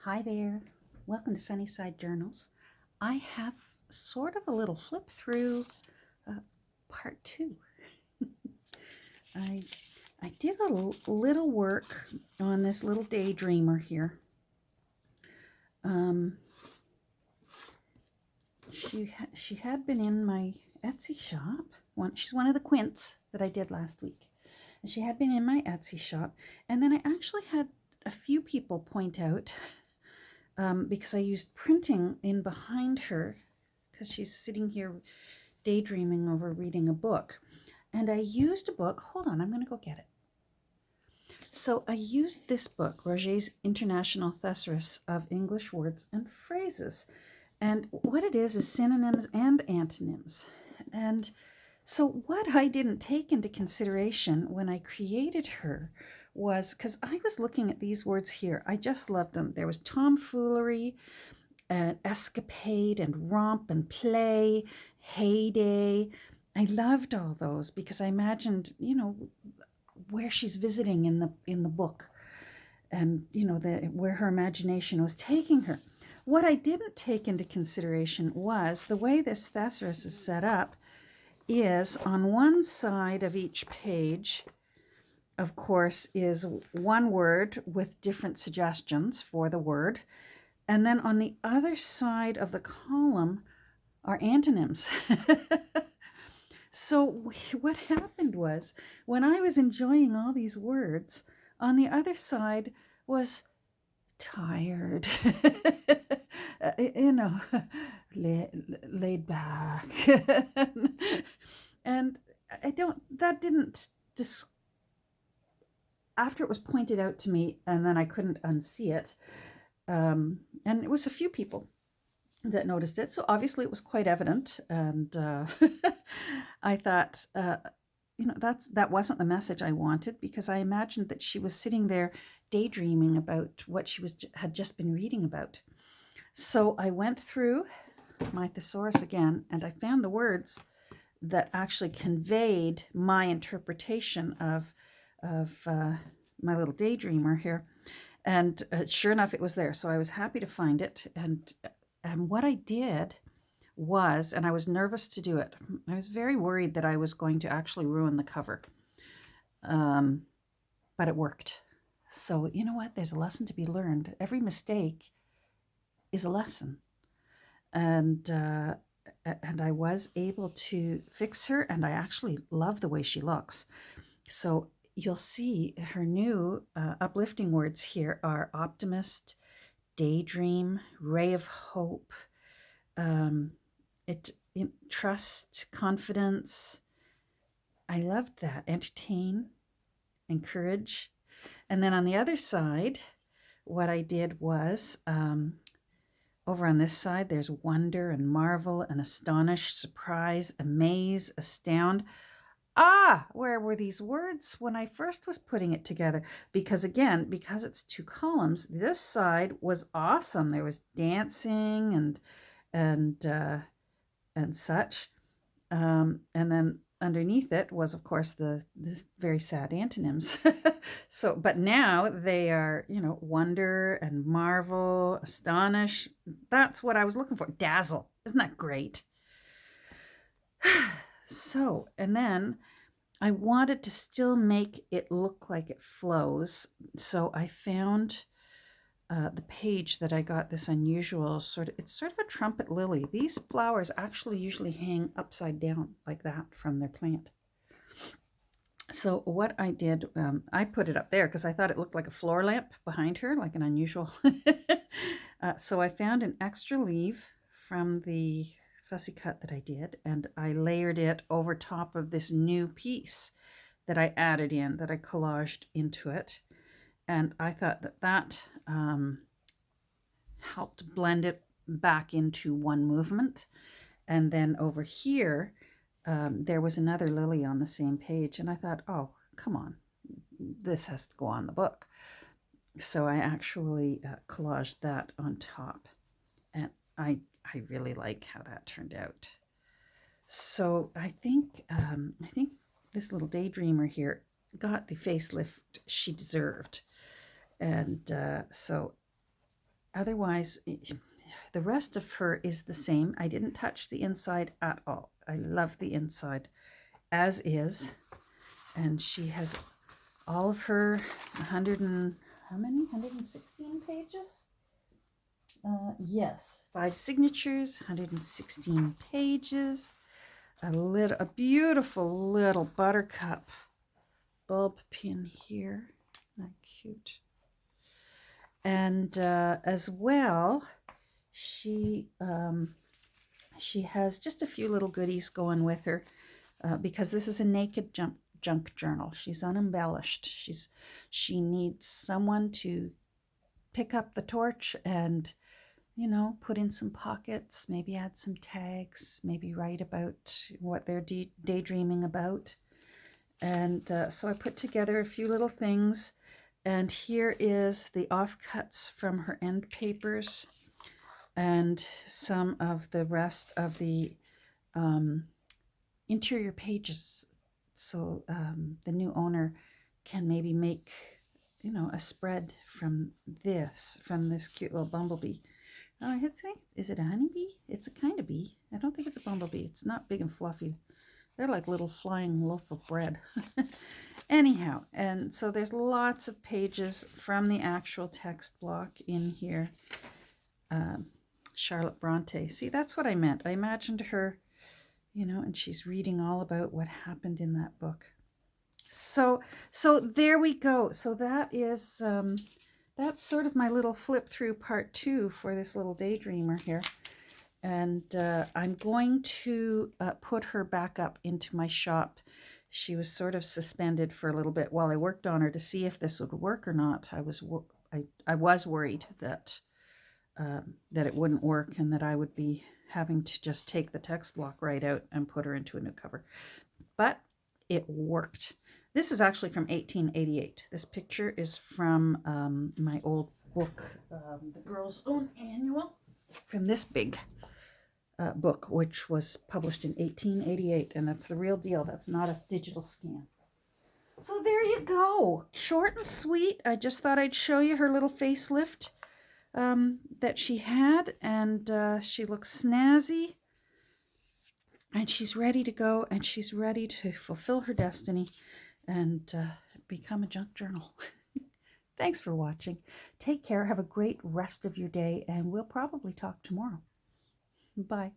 Hi there. Welcome to Sunnyside Journals. I have sort of a little flip through uh, part two. I I did a little work on this little Daydreamer here. Um, she had been in my Etsy shop. She's one of the quints that I did last week. And she had been in my Etsy shop, and then I actually had a few people point out because I used printing in behind her because she's sitting here daydreaming over reading a book. And I used a book. Hold on, I'm going to go get it. So I used this book, Roget's International Thesaurus of English Words and Phrases. And what it is synonyms and antonyms. And so what I didn't take into consideration when I created her was because I was looking at these words here. I just loved them. There was tomfoolery, and escapade and romp and play, heyday. I loved all those because I imagined, where she's visiting in the book, and where her imagination was taking her. What I didn't take into consideration was the way this thesaurus is set up is on one side of each page, of course, is one word with different suggestions for the word. And then on the other side of the column are antonyms. So what happened was when I was enjoying all these words, on the other side was tired, you know, laid back. And that didn't, after it was pointed out to me and then I couldn't unsee it, and it was a few people that noticed it. So obviously it was quite evident. And I thought, that wasn't the message I wanted, because I imagined that she was sitting there daydreaming about what she had just been reading about. So I went through my thesaurus again, and I found the words that actually conveyed my interpretation of my little daydreamer here. And sure enough, it was there. So I was happy to find it. And what I did was, and I was nervous to do it, I was very worried that I was going to actually ruin the cover. But it worked. So, you know what? There's a lesson to be learned. Every mistake is a lesson. And I was able to fix her, and I actually love the way she looks. So you'll see her new uplifting words here are optimist, daydream, ray of hope, trust, confidence. I loved that. Entertain, encourage. And then on the other side, what I did was, over on this side, there's wonder and marvel and astonish, surprise, amaze, astound. Where were these words when I first was putting it together? Because again, because it's two columns, this side was awesome. There was dancing and such. And then underneath it was, of course, the very sad antonyms. So, but now they are, wonder and marvel, astonish. That's what I was looking for. Dazzle. Isn't that great? So, and then I wanted to still make it look like it flows. So I found the page that I got this unusual it's sort of a trumpet lily. These flowers actually usually hang upside down like that from their plant. So what I did, I put it up there because I thought it looked like a floor lamp behind her, like an unusual. So I found an extra leaf from the fussy cut that I did, and I layered it over top of this new piece that I added in, that I collaged into it. And I thought that helped blend it back into one movement. And then over here, there was another lily on the same page. And I thought, oh, come on, this has to go on the book. So I actually collaged that on top. And I really like how that turned out. So I think this little daydreamer here got the facelift she deserved. And so otherwise, the rest of her is the same. I didn't touch the inside at all. I love the inside as is. And she has all of her 100 and how many? 116 pages? Yes, 5 signatures, 116 pages. A beautiful little buttercup bulb pin here. Isn't that cute? And as well, she has just a few little goodies going with her because this is a naked junk journal. She's unembellished. She needs someone to pick up the torch and, you know, put in some pockets, maybe add some tags, maybe write about what they're daydreaming about. And so I put together a few little things. And here is the offcuts from her end papers and some of the rest of the interior pages. So the new owner can maybe make, you know, a spread from this cute little bumblebee. Oh, I think, is it a honeybee? It's a kind of bee. I don't think it's a bumblebee. It's not big and fluffy. They're like little flying loaf of bread. Anyhow, and so there's lots of pages from the actual text block in here. Charlotte Bronte. See, that's what I meant. I imagined her, you know, and she's reading all about what happened in that book. So there we go. So that is, that's sort of my little flip through part 2 for this little Daydreamer here. And I'm going to put her back up into my shop. She was sort of suspended for a little bit while I worked on her to see if this would work or not. I was worried that that it wouldn't work and that I would be having to just take the text block right out and put her into a new cover. But it worked. This is actually from 1888. This picture is from my old book, The Girl's Own Annual, from this big book, which was published in 1888, and that's the real deal. That's not a digital scan. So there you go. Short and sweet. I just thought I'd show you her little facelift that she had, and she looks snazzy, and she's ready to go, and she's ready to fulfill her destiny and become a junk journal. Thanks for watching. Take care. Have a great rest of your day, and we'll probably talk tomorrow. Bye.